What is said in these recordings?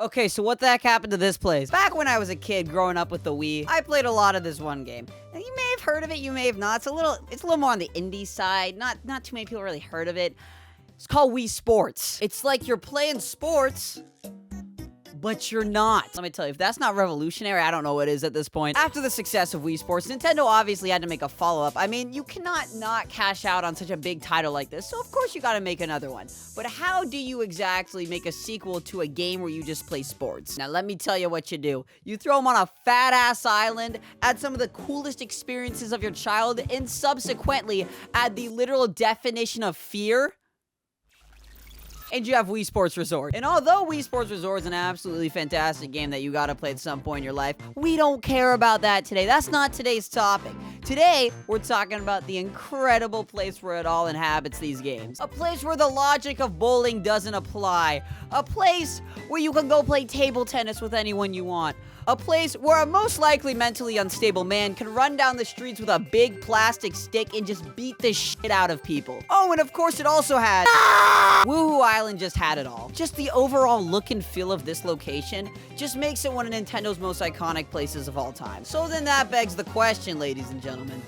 Okay, so what the heck happened to this place? Back when I was a kid growing up with the Wii, I played a lot of this one game. Now, you may have heard of it, you may have not. It's a little more on the indie side. Not too many people really heard of it. It's called Wii Sports. It's like you're playing sports, but you're not. Let me tell you, if that's not revolutionary, I don't know what is at this point. After the success of Wii Sports, Nintendo obviously had to make a follow-up. I mean, you cannot not cash out on such a big title like this, so of course you gotta make another one. But how do you exactly make a sequel to a game where you just play sports? Now, let me tell you what you do. You throw them on a fat-ass island, add some of the coolest experiences of your childhood, and subsequently add the literal definition of fear, and you have Wii Sports Resort. And although Wii Sports Resort is an absolutely fantastic game that you gotta play at some point in your life, we don't care about that today. That's not today's topic. Today, we're talking about the incredible place where it all inhabits these games. A place where the logic of bowling doesn't apply. A place where you can go play table tennis with anyone you want. A place where a most likely mentally unstable man can run down the streets with a big plastic stick and just beat the shit out of people. Oh, and of course it also had... Wuhu Island just had it all. Just the overall look and feel of this location just makes it one of Nintendo's most iconic places of all time. So then that begs the question, ladies and gentlemen.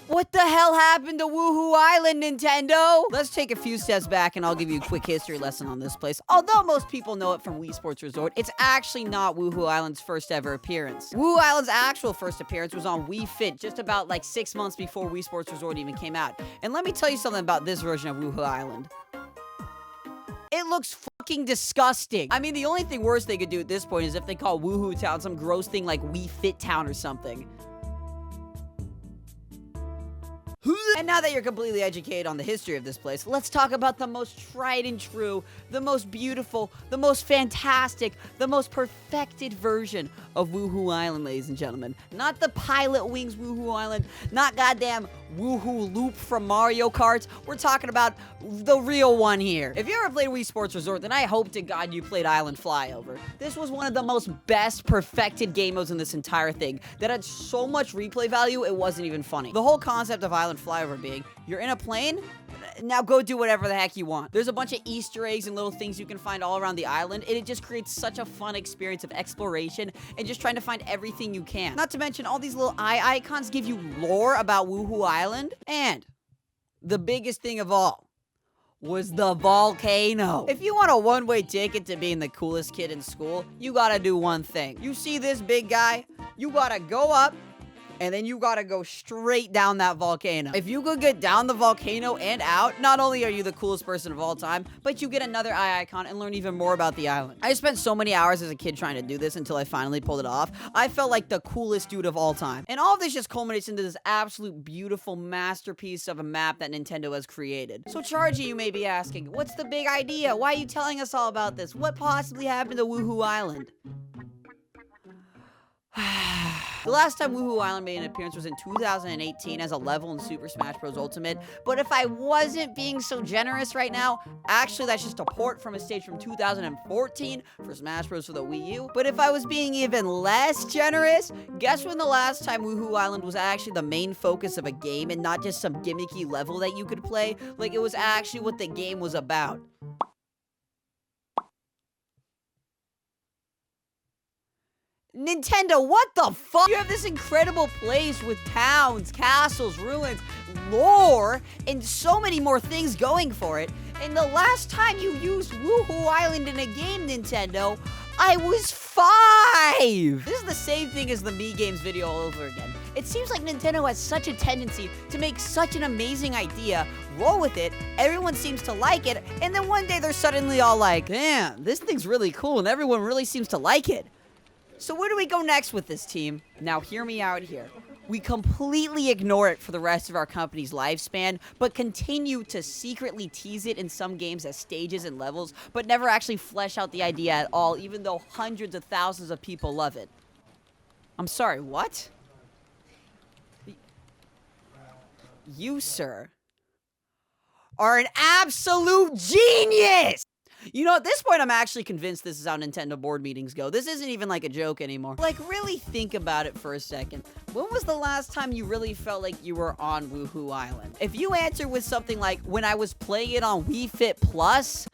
What the hell happened to Wuhu Island, Nintendo? Let's take a few steps back and I'll give you a quick history lesson on this place. Although most people know it from Wii Sports Resort, it's actually not Wuhu Island's first ever appearance. Wuhu Island's actual first appearance was on Wii Fit just about like 6 months before Wii Sports Resort even came out. And let me tell you something about this version of Wuhu Island. It looks fucking disgusting. I mean, the only thing worse they could do at this point is if they call Wuhu Town some gross thing like Wii Fit Town or something. And now that you're completely educated on the history of this place, let's talk about the most tried and true, the most beautiful, the most fantastic, the most perfected version of Wuhu Island, ladies and gentlemen. Not the Pilot Wings Wuhu Island, not goddamn Wuhu Loop from Mario Kart. We're talking about the real one here. If you ever played Wii Sports Resort, then I hope to God you played Island Flyover. This was one of the most best perfected game modes in this entire thing that had so much replay value, it wasn't even funny. The whole concept of Island Flyover being, you're in a plane, now go do whatever the heck you want. There's a bunch of Easter eggs and little things you can find all around the island, and it just creates such a fun experience of exploration and just trying to find everything you can. Not to mention, all these little eye icons give you lore about Wuhu Island, and the biggest thing of all was the volcano. If you want a one-way ticket to being the coolest kid in school, you gotta do one thing. You see this big guy? You gotta go up, and then you gotta go straight down that volcano. If you could get down the volcano and out, not only are you the coolest person of all time, but you get another eye icon and learn even more about the island. I spent so many hours as a kid trying to do this until I finally pulled it off. I felt like the coolest dude of all time. And all of this just culminates into this absolute beautiful masterpiece of a map that Nintendo has created. So Chargy, you may be asking, what's the big idea? Why are you telling us all about this? What possibly happened to Wuhu Island? The last time Wuhu Island made an appearance was in 2018 as a level in Super Smash Bros. Ultimate, but if I wasn't being so generous right now, actually that's just a port from a stage from 2014 for Smash Bros. For the Wii U. But if I was being even less generous, guess when the last time Wuhu Island was actually the main focus of a game and not just some gimmicky level that you could play? Like, it was actually what the game was about. Nintendo, what the fuck? You have this incredible place with towns, castles, ruins, lore, and so many more things going for it. And the last time you used Wuhu Island in a game, Nintendo, I was 5! This is the same thing as the Me Games video all over again. It seems like Nintendo has such a tendency to make such an amazing idea, roll with it, everyone seems to like it, and then one day they're suddenly all like, damn, this thing's really cool and everyone really seems to like it. So where do we go next with this team? Now hear me out here. We completely ignore it for the rest of our company's lifespan, but continue to secretly tease it in some games as stages and levels, but never actually flesh out the idea at all, even though hundreds of thousands of people love it. I'm sorry, what? You, sir, are an absolute genius! You know, at this point, I'm actually convinced this is how Nintendo board meetings go. This isn't even like a joke anymore. Like, really think about it for a second. When was the last time you really felt like you were on Wuhu Island? If you answer with something like, when I was playing it on Wii Fit Plus,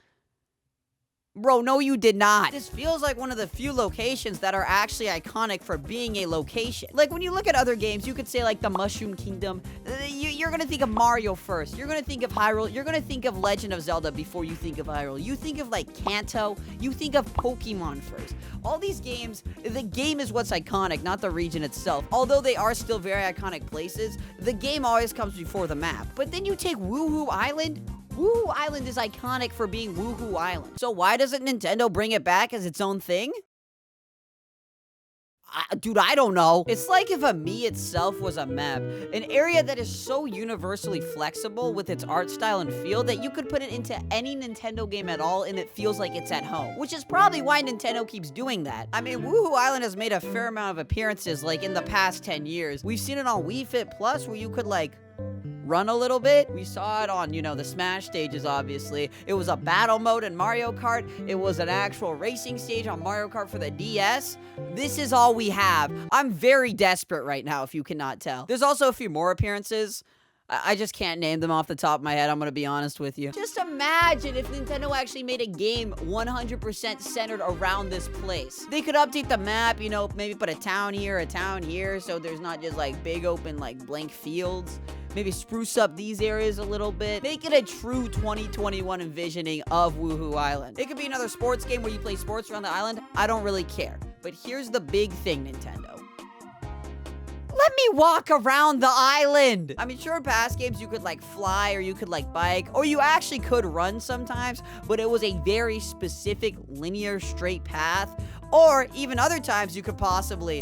Bro, no you did not. This feels like one of the few locations that are actually iconic for being a location. Like, when you look at other games, you could say, like, the Mushroom Kingdom. You're gonna think of Mario first. You're gonna think of Hyrule. You're gonna think of Legend of Zelda before you think of Hyrule. You think of, like, Kanto. You think of Pokemon first. All these games, the game is what's iconic, not the region itself. Although they are still very iconic places, the game always comes before the map. But then you take Wuhu Island. Wuhu Island is iconic for being Wuhu Island. So why doesn't Nintendo bring it back as its own thing? Dude, I don't know. It's like if a Mii itself was a map, an area that is so universally flexible with its art style and feel that you could put it into any Nintendo game at all and it feels like it's at home. Which is probably why Nintendo keeps doing that. I mean, Wuhu Island has made a fair amount of appearances, like, in the past 10 years. We've seen it on Wii Fit Plus, where you could, like, run a little bit. We saw it on, you know, the Smash stages, obviously. It was a battle mode in Mario Kart. It was an actual racing stage on Mario Kart for the DS. This is all we have. I'm very desperate right now, if you cannot tell. There's also a few more appearances. I just can't name them off the top of my head, I'm gonna be honest with you. Just imagine if Nintendo actually made a game 100% centered around this place. They could update the map, you know, maybe put a town here, so there's not just, like, big open, like, blank fields. Maybe spruce up these areas a little bit. Make it a true 2021 envisioning of Wuhu Island. It could be another sports game where you play sports around the island. I don't really care. But here's the big thing, Nintendo. Let me walk around the island. I mean, sure, in past games, you could, like, fly, or you could, like, bike, or you actually could run sometimes, but it was a very specific, linear, straight path. Or even other times you could possibly...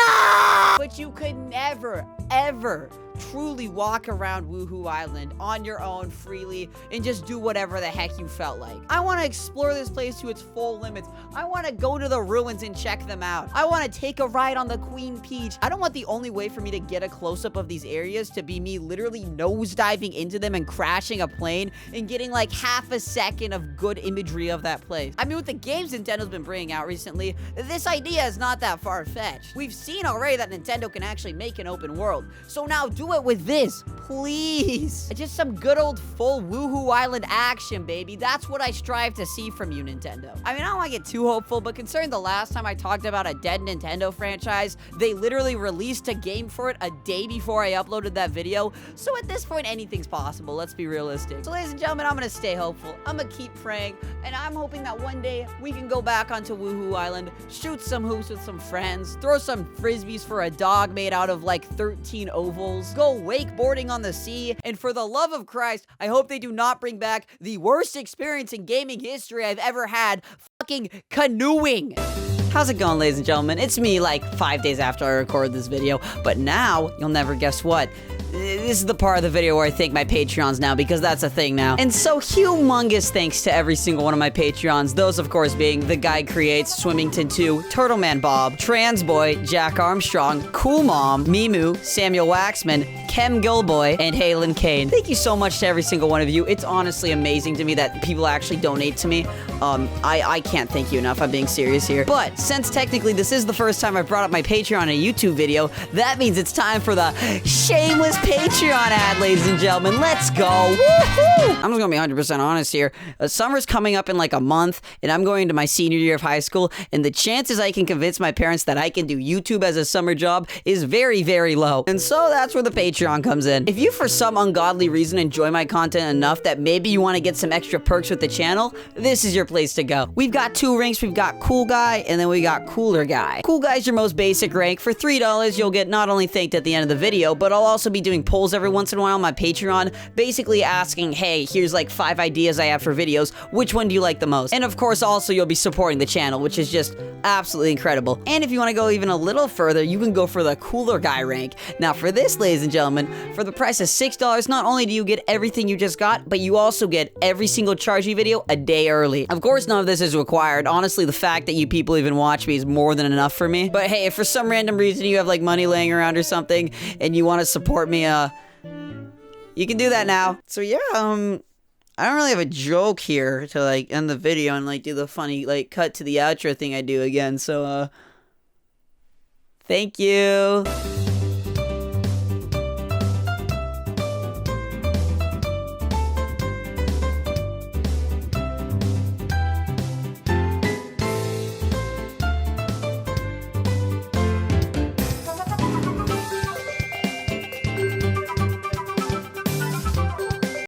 But you could never, ever truly walk around Wuhu Island on your own freely and just do whatever the heck you felt like. I want to explore this place to its full limits. I want to go to the ruins and check them out. I want to take a ride on the Queen Peach. I don't want the only way for me to get a close-up of these areas to be me literally nosediving into them and crashing a plane and getting like half a second of good imagery of that place. I mean, with the games Nintendo's been bringing out recently, this idea is not that far-fetched. We've seen already that Nintendo can actually make an open world. So now do it with this, please. Just some good old full Wuhu Island action, baby. That's what I strive to see from you, Nintendo. I mean, I don't want to get too hopeful, but considering the last time I talked about a dead Nintendo franchise, they literally released a game for it a day before I uploaded that video. So at this point, anything's possible. Let's be realistic. So ladies and gentlemen, I'm gonna stay hopeful. I'm gonna keep praying, and I'm hoping that one day we can go back onto Wuhu Island, shoot some hoops with some friends, throw some frisbees for a dog made out of like 13 ovals, go wakeboarding on the sea, and for the love of Christ, I hope they do not bring back the worst experience in gaming history I've ever had, fucking canoeing. How's it going, ladies and gentlemen? It's me like 5 days after I recorded this video, but now you'll never guess what. This is the part of the video where I thank my Patreons now, because that's a thing now. And so humongous thanks to every single one of my Patreons. Those, of course, being The Guy Creates, Swimmington2, Turtleman Bob, Transboy, Jack Armstrong, Cool Mom, Mimu, Samuel Waxman, Kem Gilboy, and Halen Kane. Thank you so much to every single one of you. It's honestly amazing to me that people actually donate to me. I can't thank you enough. I'm being serious here. But since technically this is the first time I've brought up my Patreon in a YouTube video, that means it's time for the shameless Patreon ad, ladies and gentlemen. Let's go. Woohoo! I'm just gonna be 100% honest here. Summer's coming up in like a month, and I'm going to my senior year of high school, and the chances I can convince my parents that I can do YouTube as a summer job is very, very low. And so that's where the Patreon comes in. If you, for some ungodly reason, enjoy my content enough that maybe you want to get some extra perks with the channel, this is your place to go. We've got two ranks. We've got Cool Guy, and then we got Cooler Guy. Cool Guy's your most basic rank. For $3, you'll get not only thanked at the end of the video, but I'll also be doing polls every once in a while on my Patreon, basically asking, hey, here's like 5 ideas I have for videos, which one do you like the most? And of course, also you'll be supporting the channel, which is just absolutely incredible. And if you want to go even a little further, you can go for the Cooler Guy rank. Now for this, ladies and gentlemen, for the price of $6, not only do you get everything you just got, but you also get every single Chargy video a day early. Of course, none of this is required. Honestly, the fact that you people even watch me is more than enough for me. But hey, if for some random reason you have like money laying around or something, and you want to support me, you can do that now. So yeah, I don't really have a joke here to like end the video and like do the funny like cut to the outro thing I do again. So thank you.